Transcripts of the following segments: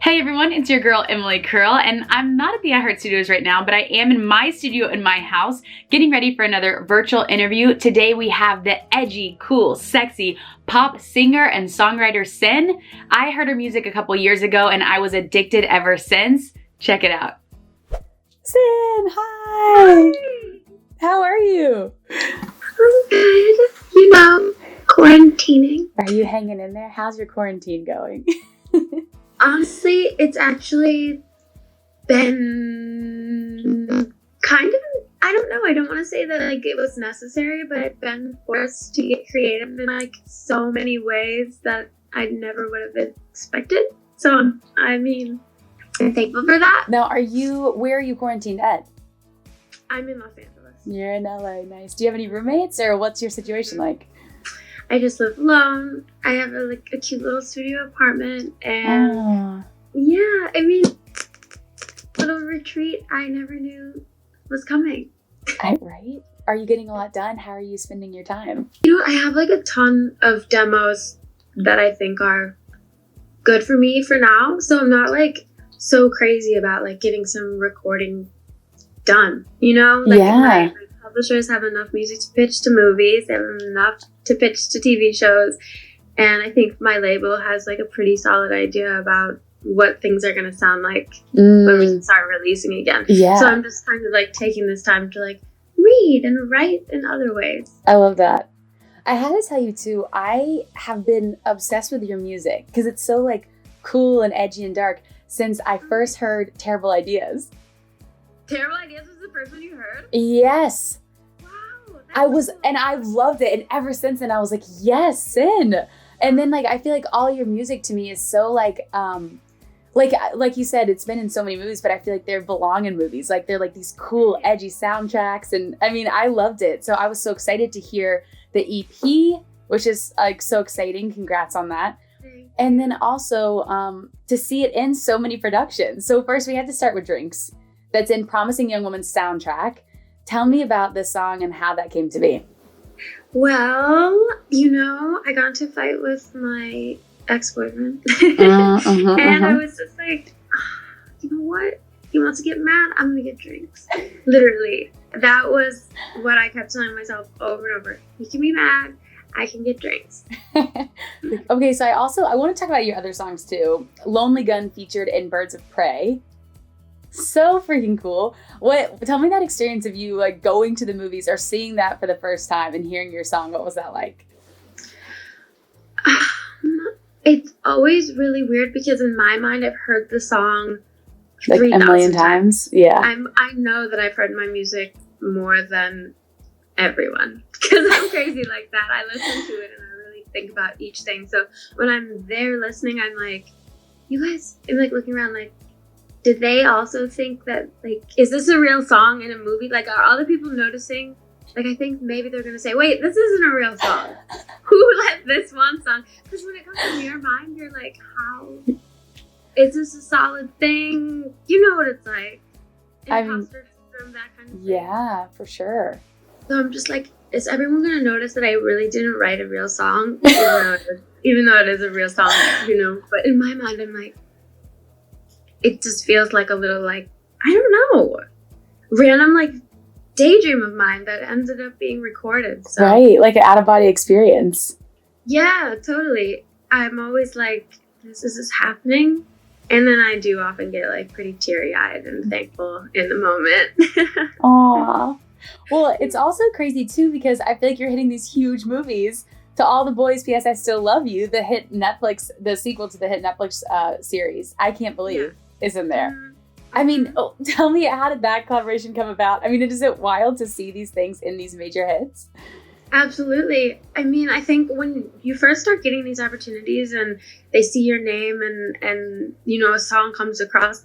Hey everyone, it's your girl Emily Curl, and I'm not at the iHeart Studios right now, but I am in my studio in my house getting ready for another virtual interview. Today we have the edgy, cool, sexy pop singer and songwriter CYN. I heard her music a couple years ago and I was addicted ever since. Check it out. CYN, hi! How are you? I'm good. You know, quarantining. Are you hanging in there? How's your quarantine going? Honestly, it's actually been kind of, I don't know, I don't want to say that like it was necessary, but I've been forced to get creative in like so many ways that I never would have expected. So, I mean, I'm thankful for that. Now, where are you quarantined at? I'm in Los Angeles. You're in LA, nice. Do you have any roommates or what's your situation like? I just live alone. I have a cute little studio apartment, and yeah, I mean, little retreat I never knew was coming. Right? Are you getting a lot done? How are you spending your time? You know, I have like a ton of demos that I think are good for me for now, so I'm not like so crazy about like getting some recording done. You know, like my publishers have enough music to pitch to movies, they have enough to pitch to TV shows, and I think my label has like a pretty solid idea about what things are going to sound like when we start releasing again. Yeah. So I'm just kind of like taking this time to like read and write in other ways. I love that. I had to tell you too, I have been obsessed with your music because it's so like cool and edgy and dark since I first heard Terrible Ideas. Terrible Ideas was the first one you heard? Yes. Wow. And I loved it. And ever since then I was like, yes, CYN. And then like, I feel like all your music to me is so like you said, it's been in so many movies, but I feel like they belong in movies. Like they're like these cool, edgy soundtracks. And I mean, I loved it. So I was so excited to hear the EP, which is like so exciting. Congrats on that. And then also to see it in so many productions. So first we had to start with Drinks. That's in Promising Young Woman's soundtrack. Tell me about this song and how that came to be. Well, you know, I got into a fight with my ex-boyfriend. I was just like, you know what? He wants to get mad, I'm going to get drinks. Literally. That was what I kept telling myself over and over. He can be mad, I can get drinks. Okay, so I want to talk about your other songs too. Lonely Gun featured in Birds of Prey. So freaking cool. Tell me that experience of you like going to the movies or seeing that for the first time and hearing your song. What was that like? It's always really weird because in my mind I've heard the song like 3,000 a million times. Yeah. I know that I've heard my music more than everyone because I'm crazy like that. I listen to it and I really think about each thing. So when I'm there listening, I'm like, you guys, I'm like looking around like, did they also think that, like, is this a real song in a movie? Like, are other people noticing? Like, I think maybe they're going to say, wait, this isn't a real song. Who let this one song? Because when it comes to your mind, you're like, how? Is this a solid thing? You know what it's like. Imposter syndrome, that kind of thing. Yeah, for sure. So I'm just like, is everyone going to notice that I really didn't write a real song? even though it is a real song, you know? But in my mind, I'm like, it just feels like a little like, I don't know, random like daydream of mine that ended up being recorded. So. Right, like an out-of-body experience. Yeah, totally. I'm always like, this is happening. And then I do often get like pretty teary-eyed and thankful in the moment. Aww. Well, it's also crazy too because I feel like you're hitting these huge movies. To All the Boys, P.S. I Still Love You, the sequel to the hit Netflix series. I Can't Believe is in there. I mean, tell me, how did that collaboration come about? I mean, is it wild to see these things in these major hits? Absolutely. I mean, I think when you first start getting these opportunities and they see your name and you know, a song comes across,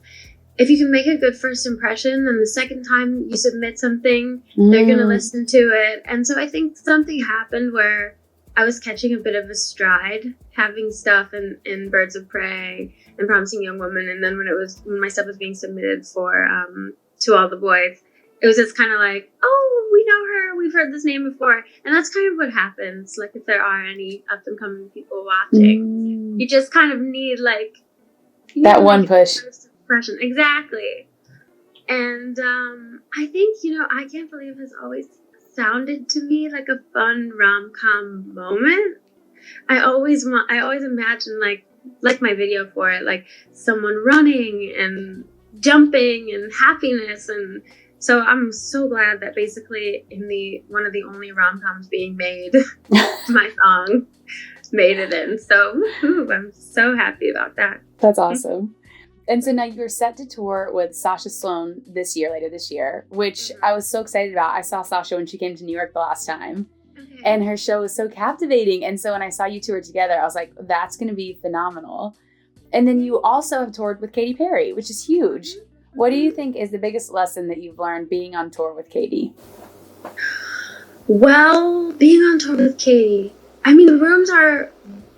if you can make a good first impression, then the second time you submit something, they're going to listen to it. And so I think something happened where I was catching a bit of a stride, having stuff in Birds of Prey and Promising Young Woman, and then when my stuff was being submitted for To All the Boys, it was just kind of like, oh, we know her, we've heard this name before, and that's kind of what happens. Like if there are any up and coming people watching, you just kind of need like That one push. Impression. Exactly. And I think, I Can't Believe has always sounded to me like a fun rom-com moment. I always imagine like my video for it, like someone running and jumping and happiness. And so I'm so glad that basically in one of the only rom-coms being made, my song made it in. So I'm so happy about that. That's awesome. And so now you're set to tour with Sasha Sloan later this year, which I was so excited about. I saw Sasha when she came to New York the last time. Okay. And her show was so captivating. And so when I saw you tour together, I was like, that's going to be phenomenal. And then you also have toured with Katy Perry, which is huge. What do you think is the biggest lesson that you've learned being on tour with Katy? Well, being on tour with Katy, I mean, the rooms are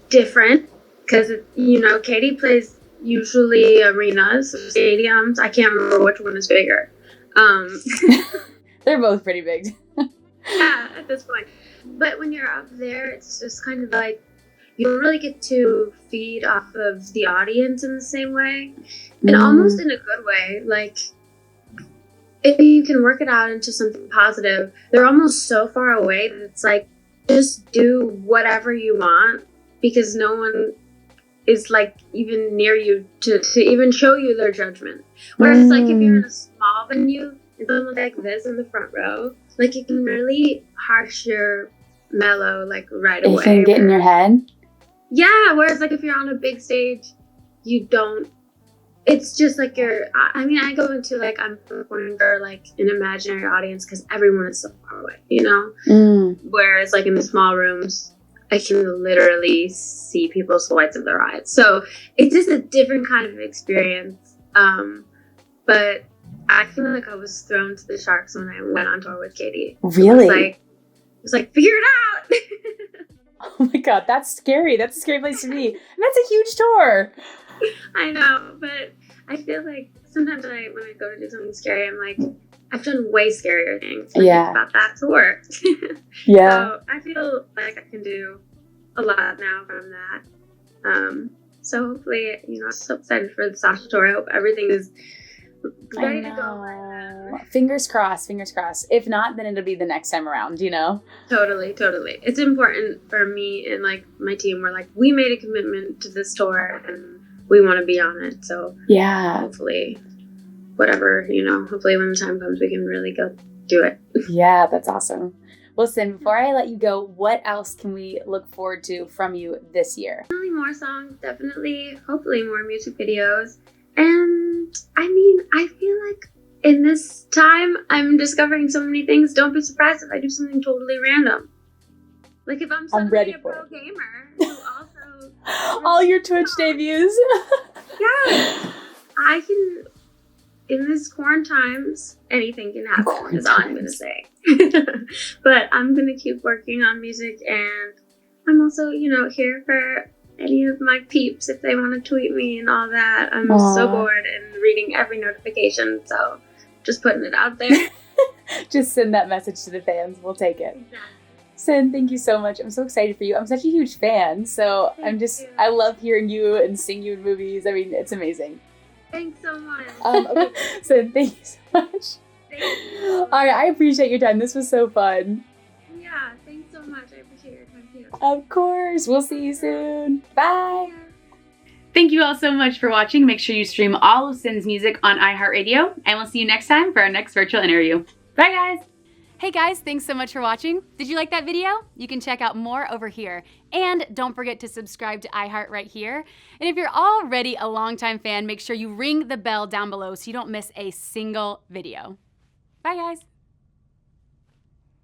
different because, Katy plays usually arenas, stadiums. I can't remember which one is bigger. They're both pretty big. Yeah, at this point. But when you're up there, it's just kind of like you don't really get to feed off of the audience in the same way. And almost in a good way. Like, if you can work it out into something positive, they're almost so far away that it's like, just do whatever you want because no one is like even near you to even show you their judgment. Whereas like if you're in a small venue and someone like this in the front row, like it can really harsh your mellow like right away. It can get in your head. Yeah, whereas like if you're on a big stage, you don't. It's just like I go into like I'm performing for like an imaginary audience because everyone is so far away, Whereas like in the small rooms, I can literally see people's whites of their eyes. So it's just a different kind of experience. But I feel like I was thrown to the sharks when I went on tour with Katy. Really? It was like figure it out. Oh my God, that's scary. That's a scary place to be. And that's a huge tour. I know, but I feel like sometimes when I go to do something scary, I'm like, I've done way scarier things. Yeah. About that tour. Yeah. So I feel like I can do a lot now from that. So hopefully, I'm so excited for the Sasha tour. I hope everything is ready to go. Fingers crossed, fingers crossed. If not, then it'll be the next time around, Totally. It's important for me and like my team. We're like, we made a commitment to this tour and we want to be on it. So yeah, hopefully hopefully when the time comes, we can really go do it. Yeah, that's awesome. Listen, before I let you go, what else can we look forward to from you this year? Definitely more songs, hopefully more music videos. And I mean, I feel like in this time, I'm discovering so many things. Don't be surprised if I do something totally random. Like if I'm suddenly a pro gamer who also... All your Twitch debuts. Yeah. I can... In this times, anything can happen, is all I'm going to say. But I'm going to keep working on music, and I'm also, here for any of my peeps if they want to tweet me and all that. I'm so bored and reading every notification, so just putting it out there. Just send that message to the fans. We'll take it. Exactly. Sin, thank you so much. I'm so excited for you. I'm such a huge fan, so I love hearing you and seeing you in movies. I mean, it's amazing. Thanks so much. Okay. So thank you so much. Thank you. All right, I appreciate your time. This was so fun. Yeah, thanks so much. I appreciate your time too. Of course. We'll see you soon. Bye. Thank you all so much for watching. Make sure you stream all of Sin's music on iHeartRadio, and we'll see you next time for our next virtual interview. Bye, guys. Hey guys, thanks so much for watching. Did you like that video? You can check out more over here. And don't forget to subscribe to iHeart right here. And if you're already a longtime fan, make sure you ring the bell down below so you don't miss a single video. Bye guys.